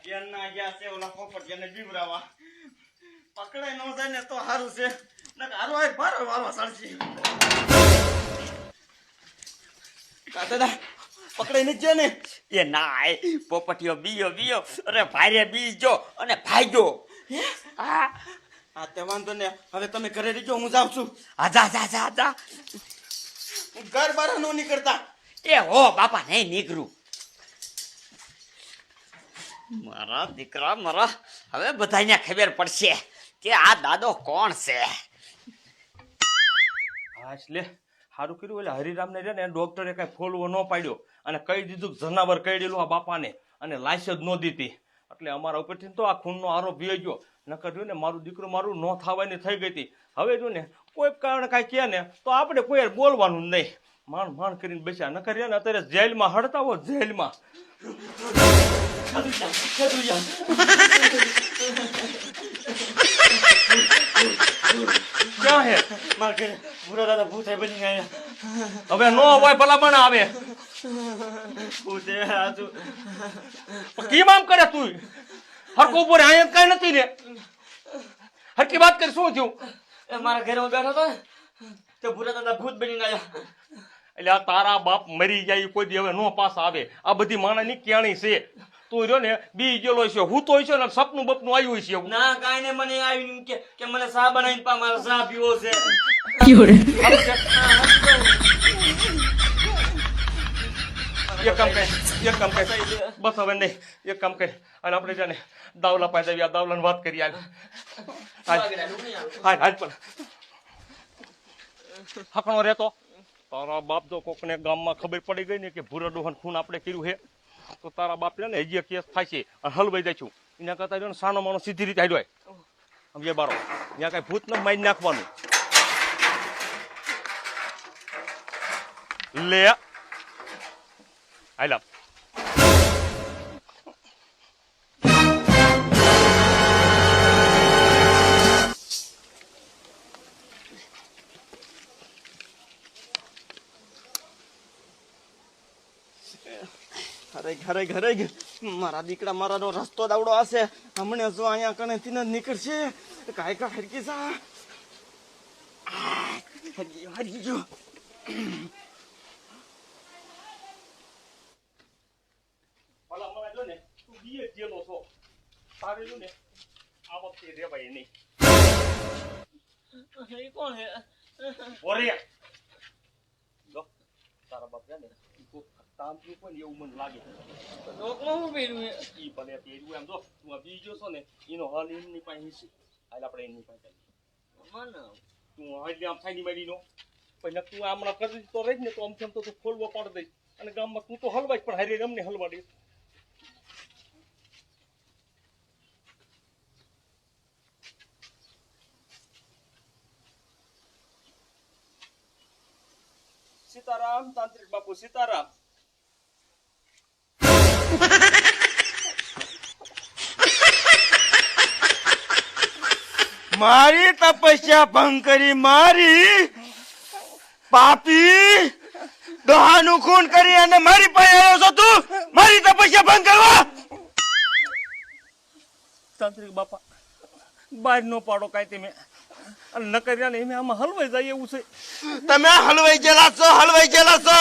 એના ગયા છે ઓલા પોપટ જેને બીવરાવા પકડાઈ ન જાય ને તો સારું છે નક હારો આય ભારો વાળવા સાડશે દાદા પકડાઈ ન જાય ને એ ના પોપટીયો બીયો અરે ભારે બીજો અને ભાગ્યો. હા હા તે વાંધો ને હવે તમે ઘરે રહેજો હું જાઉં છું. આજા ઘર બહાર ન નીકળતા. એ હો બાપા નહીં નીકળું. મારા દીકરા મારા હવે બધાને ખબર પડશે કે આ દાદો કોણ છે. હા એટલે સારું કર્યું એટલે હરિરામને છે ને ડોક્ટરે કઈ ફોલવો ન પાડ્યો અને કહી દીધું જનાવર કઈડેલું આ બાપાને અને લાશ જ ન દીધી એટલે અમારા ઉપરથી તો આ ખૂનનો આરોપ વહી ગયો. નકર જો ને મારું દીકરું મારું ન થવાની થઈ ગઈ હતી. હવે જો ને કોઈ કારણે કાંઈ કહે ને તો આપણે કોઈ બોલવાનું નહીં. માંડ કરીને બેસ્યા નકર ને અત્યારે જેલમાં હડતા હો જેલમાં. ક્યાં હે મારે પૂરા દાદા ભૂત બની ગયા. હવે નો હોય ભલા પણ આવે ભૂત આજુ કેમ આમ કરે તું હરકો ઉપર અહીંયા કઈ નથી ને હરકી વાત કરી શું થયું. મારા ઘરે બેઠો હતો ને તો પૂરા દાદા ભૂત બની ગયા. એટલે આ તારા બાપ મરી જાય કોઈ દી હવે નો પાસ આવે. આ બધી માણસની ક્યાણી છે. તું રહ્યો ને બી ગયેલો છે હું તો છે ને સપનું બપનું આવ્યું છે. ના કાઈ ને મને આવ્યું કે મને ચા બનાવીને પા મારે ચા પીવો છે. એક કામ કર બસ હવે નહીં એક કામ કર અને આપણે છે ને દાવલા પાસે આવી દાવલાની વાત કરી હાલ પણ હકણો રહેતો તારા બાપ જો કોકને ગામમાં ખબર પડી ગઈ ને કે ભૂરા ડોહન ખૂન આપણે કર્યું છે તો તારા બાપ ને હજી કેસ થાય છે અને હલવાઈ જાય છું. એના કરતા જો ને સાનો માનો સીધી રીતે હાડવાય સમજે બારો ત્યાં કઈ ભૂત ને મારી નાખવાનું. લે હાલ ઘરે મારા દીકરા મારાનો રસ્તો દાવડો હશે હમણે જો અહીંયા કને થી નીકળશે કાંઈ કા હરકી જા હરી ગયો. ભલા મને જો ને તું બીએ જેલો છો તારે જો ને આ વખતે રેવાય નહીં. કોણ હે ઓરે જો તારા બાપ ને તાંત્રિક પણ એવું મને લાગે લોકમાં હું પહેર્યું હે ઈ ભલે પહેર્યું એમ જો તું આ બીજો છો ને એનો હાલ એમની પાસે છે હાલ આપણે એમની પાસે તું હાલ આમ થાય મારી નો પછી તું હમણાં કરી તો રહી ને તો આમ તો તું ખોલવો પાડી દઈશ અને ગામમાં તું તો હલવાય પણ હારી અમને હલવા દઈશ. સીતારામ તાંત્રિક બાપુ સીતારામ. મારી તપસ્યા ભંગ કરી મારી પાપી દોહાનું ખૂન કરી અને મારી પાસે આવ્યો છો તું મારી તપસ્યા ભંગ કરવા. તાંત્રિક બાપા બહાર નો પાડો કાંઈ તમે અને ન કર્યા ને એમ આમાં હલવાઈ જાય એવું છે. તમે હલવાઈ ગયેલા છો.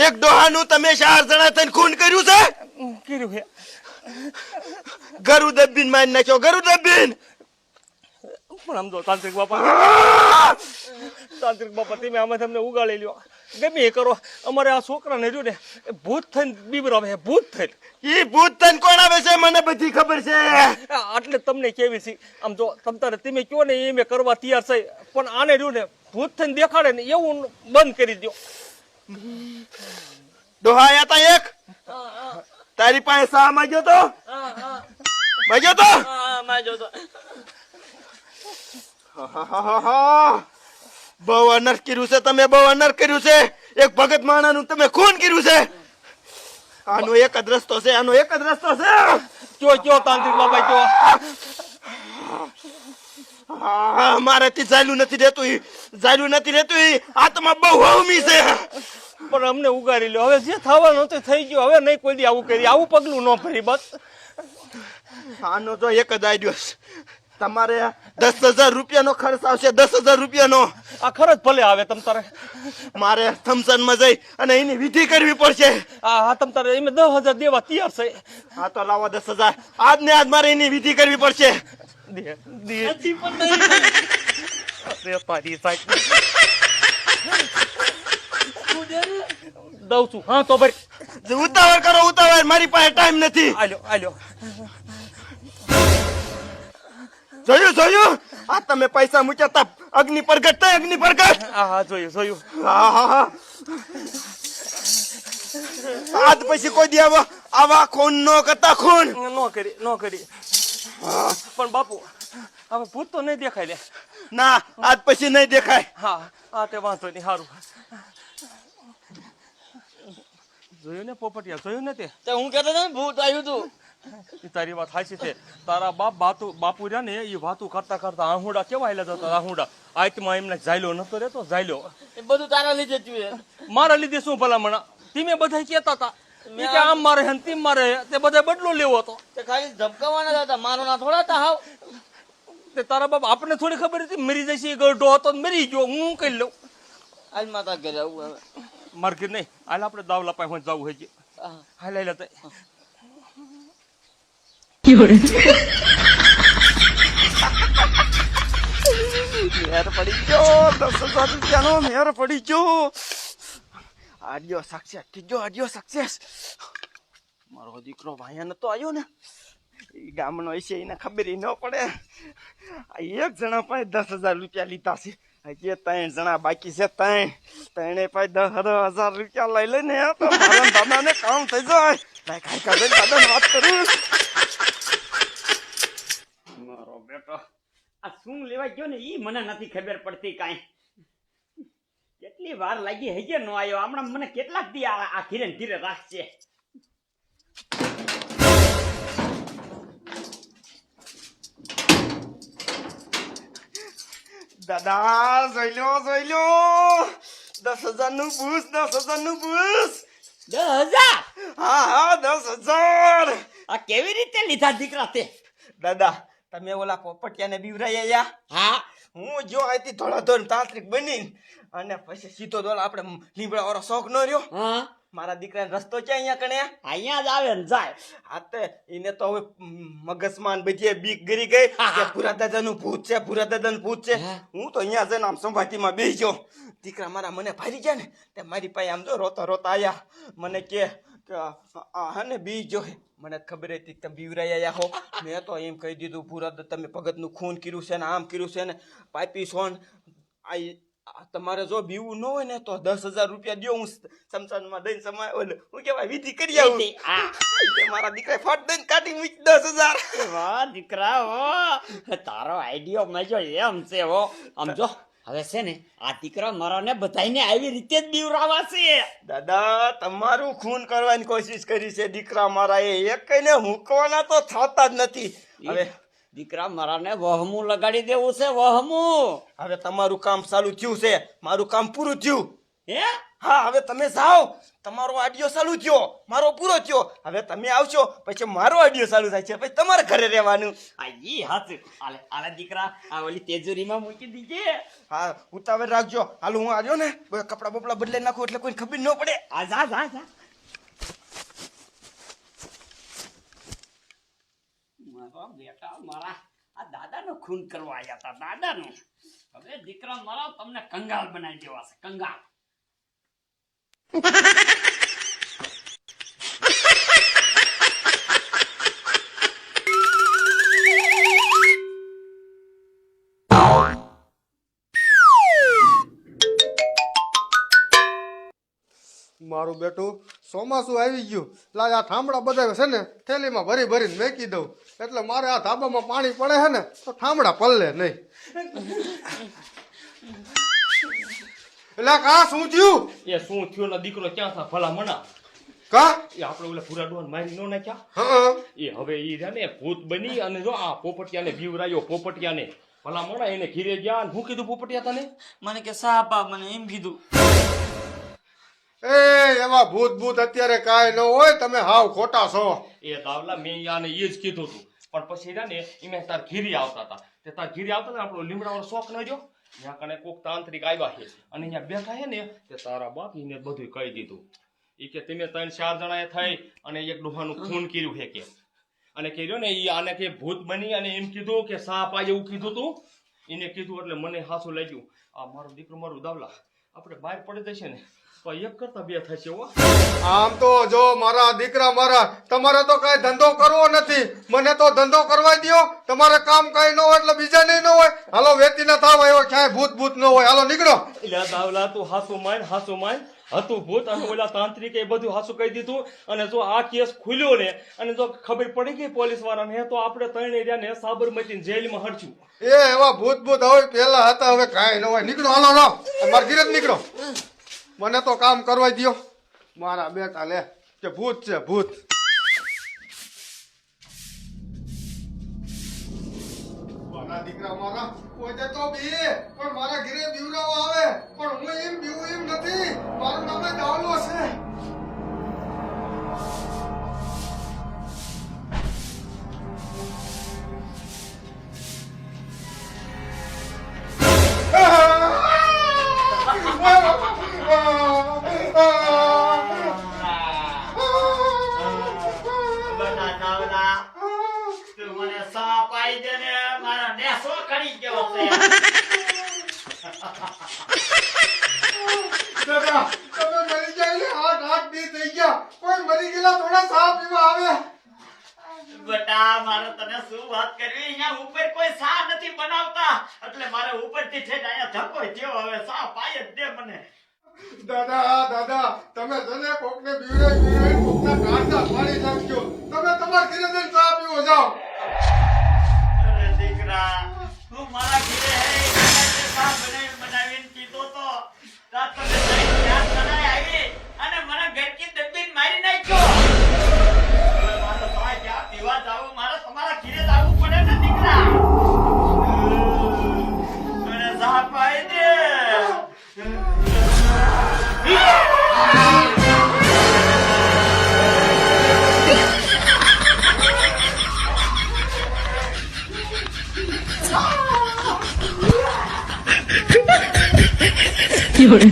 એક દોહાનું તમે 4 જણા થઈને ખૂન કર્યું છે. કર્યું હે ગરુ દબીન મારી નાખ્યો ગરુ દબીન. પણ આમ જો તાંત્રિક બાપા તમે આમાં તમને ઉગાડી લ્યો ગમે એ કરો. અમારે આ છોકરાને જો ને ભૂત થઈને બીબરાવે છે ભૂત થઈને. ઈ ભૂત તન કોણ આવે છે મને બધી ખબર છે. એટલે તમને કેવી છે આમ જો તમતારે તમે કયો ને એ મેં કરવા તૈયાર છે પણ આને જો ને ભૂત થઈને દેખાડે ને એવું બંધ કરી દો. દોહાયા તા એક તારી પાસે સા માંગ્યો તો બહુ અનર્થ કર્યું છે તમે બહુ અનર્થ કર્યું છે. એક ભગત માણાનું તમે ખૂન કર્યું છે. આનો એક જ રસ્તો છે કયો તાંત્રિક બાબા કયો. મારાથી ચાલ્યું નથી રહેતું આત્મા બહુ હવમી છે. પણ અમને ઉગારી લો. હવે જે થવાનું તે થઈ ગયું. હવે નહીં કોઈ દી આવું કરી, આવું પગલું ન ભરી. બસ આનો તો એક જ આઈડિયો છે. તમારે 10,000 રૂપિયાનો ખર્ચ આવશે, 10,000 રૂપિયાનો. આ ખરચ ભલે આવે તમ તારે. મારે થમસનમાં જઈ અને એની વિધિ કરવી પડશે. હા તમ તારે એમ 10,000 દેવા તૈયાર છે. હા તો લાવો 10,000. આજ ને આજ મારે એની વિધિ કરવી પડશે. દે અરે તારી સાઈડ દઉં છું. હા તો ભાઈ ઉતાવળ કરો, ઉતાવળ. મારી પાસે ટાઈમ નથી. આલ્યો જોયું આ તમે પૈસા મૂક્યા તા અગ્નિ પ્રગટ થાય, અગ્નિ પ્રગટ. હા જોયું. હા. આજ પછી કોઈ દી આવા ખૂન નો કરતા. ખૂન નો કરી. પણ બાપુ હવે ભૂત તો નહીં દેખાય લે. ના, આજ પછી નહીં દેખાય. હા તે વાંધો નહીં. સારું જોયું ને પોપટિયા, જોયું ને તે હું કહેતો હતો ને ભૂત આવ્યું તું. તારી વાત સાચી છે. તારા બાપુ રહ્યા ને એ વાતું કરતા કરતા આહુડા કેવા હેલા જતા. આહુડા આત્મા એમને ઝાયલો નતો રહેતો. ઝાયલો એ બધું તારા લીધે થયું. મારા લીધે શું ભલામણ? તમે બધા કેતા હતા કે આમ મારે હે તેમ મારે, તે બધા બદલો લેવો હતો. તે ખાલી ધબકાવાના હતા, મારો ના થોડા હતા. હાવ તે તારા બાપ આપણને થોડી ખબર હતી મરી જશે. એ ગઢો હતો મરી ગયો. હું કઈ લઉં. આજ માતા ઘરે આવું હવે. માર્કેટ નહીં હાલ આપણે દાવલા પાસે જવું હોય છે. હાલ હાલ મેર પડી ગયો. 10,000 રૂપિયાનો મેર પડી ગયો. આડિયો સક્સેસ થઈ ગયો. આડિયો સક્સેસ. મારો દીકરો ભાયા નતો આવ્યો ને, એ ગામનો હશે, એને ખબર ન પડે. આ એક જણા પાસે 10,000 રૂપિયા લીધા છે. હજી 3 જણા બાકી છે. ત્રણે પાસે 10,000 રૂપિયા લઈ લઈને તો મારા દાદાને કામ થઈ જાય. ખાઈ ખાઈ દાદાને વાત કરું. મારો બેટો આ શું લેવા ગયો ને ઈ મને નથી ખબર પડતી કાંઈ. કેટલી વાર લાગી હજે નો આવ્યો. હમણાં મને કેટલાક દી આ ધીરે ને ધીરે રાખશે. દાદા જોઈ લો 10,000 નું બૂસ. 10,000 નું બૂસ. 10,000 હા 10,000. આ કેવી રીતે લીધા દીકરા તે? દાદા તમે ઓલા પોપટિયાને બીવરાયા? હા હું જો આથી ધોળાધોળ તાંત્રિક બની અને પછી સીધો દોલ આપણે લીમડા વાળો શોખ ન રહ્યો. હા મારા દીકરાને રસ્તો છે અહીંયા કણે. અહીંયા જ આવે ને જાય. હા તે એને તો હવે મગજમાં બધી બીક ગરી ગઈ કે ભૂરા દાદાનું ભૂત છે, ભૂરા દાદાનું ભૂત છે. હું તો અહીંયા જઈને આમ સંભાતીમાં બેસી ગયો. દીકરા મારા મને ફારી ગયા ને તે મારી પાસે આમ જો રોતા રોતા આયા. મને કે હા ને બી જો મને ખબર હતી તમે બીવરાયા હો. મેં તો એમ કહી દીધું ભૂરા તમે ભગતનું ખૂન કર્યું છે ને આમ કર્યું છે ને પાપી સોન. તમારે જો બીવું ન હોય ને તો 10,000 રૂપિયા દો. હું સમસાનમાં દઈને સમય હું કેવાય વિધિ કરી આવું. મારા દીકરા ફટ દઈને કાઢી મૂકી 10,000. વાહ દીકરા હો, તારો આઈડિયો મજો એમ છે હો. આમ જો હવે છે ને આ દીકરા મારાને બધાઈને આવી રીતે જ બીવરાવા છે. દાદા તમારું ખૂન કરવાની કોશિશ કરી છે દીકરા મારા. એક કઈને મૂકવાના તો થતા જ નથી. હવે દીકરા મારાને વહમું લગાડી દેવું છે. વહમું હવે તમારું કામ ચાલુ થયું છે, મારું કામ પૂરું થયું. હે હા હવે તમે જાઓ. તમારો આડિયો ચાલુ થયો, મારો પૂરો થયો. હવે તમે આવશો પછી મારો આડિયો ચાલુ થાય છે. પછી તમારે ઘરે રહેવાનું. આ ઈ હાથ આલે દીકરા આ ઓલી તેજોરીમાં મૂકી દીજે. હા ઉતાવળ રાખજો. હાલો હું આવ્યો ને કપડા બપડા બદલાઈ નાખું એટલે કોઈ ખબર ન પડે. આ જા જા જા. મારા બેટા મારા આ દાદાનું ખૂન કરવા આવ્યા હતા. દાદાનું હવે દીકરા મારા તમને કંગાલ બનાવી દેવા છે. કંગાલ. મારું બેટું ચોમાસું આવી ગયું. લાય આ ઠામડા બધા છે ને થેલીમાં ભરી ભરીને મેકી દઉં એટલે મારે આ ધાબામાં પાણી પડે છે ને તો ઠામડા પલ્લે નહીં. એટલે કા શું થયું? એ શું થયું ને દીકરો ક્યાં થા ભલા મના? કા એ આપણે ઓલા પૂરા ડોન મારી નો નાખ્યા. હા એ હવે ઈ રહ્યા ને ભૂત બની અને જો આ પોપટિયાને બીવરાયો. પોપટિયાને ભલા મના એને ઘીરે ગયા. હું કીધું પોપટિયા તને? મને કે સાપા મને એમ કીધું. એ એમાં ભૂત ભૂત અત્યારે કાંઈ ન હોય, તમે હાવ ખોટા છો. એ દાવલા મેં યાને એ જ કીધું હતું, પણ પછી રહ્યા ને એમે તાર ઘીરી આવતા હતા. તે તાર ઘીરી આવતા ને આપણો લીમડાનો શોખ ન રહ્યો. ત્યાં કણે કોક તાંત્રિક આવ્યા છે અને અહીંયા બેઠા છે ને તે તારા બાપીને બધું કહી દીધું. એ કે તમે 3-4 જણાએ થઈ અને એક ડોહાનું ખૂન કર્યું છે કે, અને કર્યો ને એ આને કે ભૂત બની અને એમ કીધું કે સાપ આ એવું કીધું તું. એને કીધું એટલે મને હાસું લાગ્યું, આ મારો દીકરો મારું દાવલા આપણે બહાર પડી જશે ને તો એક કરતા બે થશે. હો આમ તો જો મારા દીકરા મારા, તમારે તો કઈ ધંધો કરવો નથી, મને તો ધંધો કરવા દ્યો. તમારે કામ કઈ ન હોય એટલે બીજાને ન હોય. હાલો વેતી ના થાવ, એવો ક્યાંય ભૂત ભૂત ન હોય. હાલો નીકળો. એટલે દાવલા તું હાસું માન હતું ભૂત અને ઓલા તાંત્રિકે એ બધું હાસું કહી દીધું. અને જો આ કેસ ખુલ્યો ને અને જો ખબર પડી ગઈ પોલીસ વાળાને તો આપણે ત્રણે રહ્યા ને સાબરમતી જેલમાં હરશું. એ એવા ભૂત ભૂત હવે પેલા હતા, હવે કાંઈ ન હોય. નીકળો, હાલો નો મારા ઘીરે જ નીકળો. મને તો કામ કરવા દ્યો. મારા બેટા લે કે ભૂત છે ભૂત. મારા દીકરા મારા પોતે તો બી પણ મારા ઘરે બીવરાવા આવે, પણ હું એમ બીવું એમ નથી. મારું નામ દાવલો છે. બધા દાવલા તું મને સાપ આઈ દે ને મારા નેસો કરી ગયો છે. દાદા તમે મરી જાય ને 8 દી થઈ ગયા, કોઈ મરી ગયેલા થોડા સાપ પીવા આવે. બેટા મારે તને શું વાત કરવી, અહીંયા ઉપર કોઈ સા નથી બનાવતા એટલે મારે ઉપરથી ઠેઠ અહીંયા ધક્કો થયો. હવે સા પાય જ દે મને. દાદા તમે જને કોકને બીવડાઈ કોકના કાંડા પાડી નાખજો. તમે તમારા ઘરે જઈને ચા પીવો જાઓ. અરે દીકરા તું મારા ઘરે હે સા બનાવીને પીધો તો તા તમે ત્યાં સડાઈ આવી અને મને ઘરકી દબીને મારી નાખ્યો. હવે મારે તમારે ક્યાં પીવા જાવું, મારે તમારા ઘરે જવું પડે ને દીકરા. મને સા પાઈ દે.有人。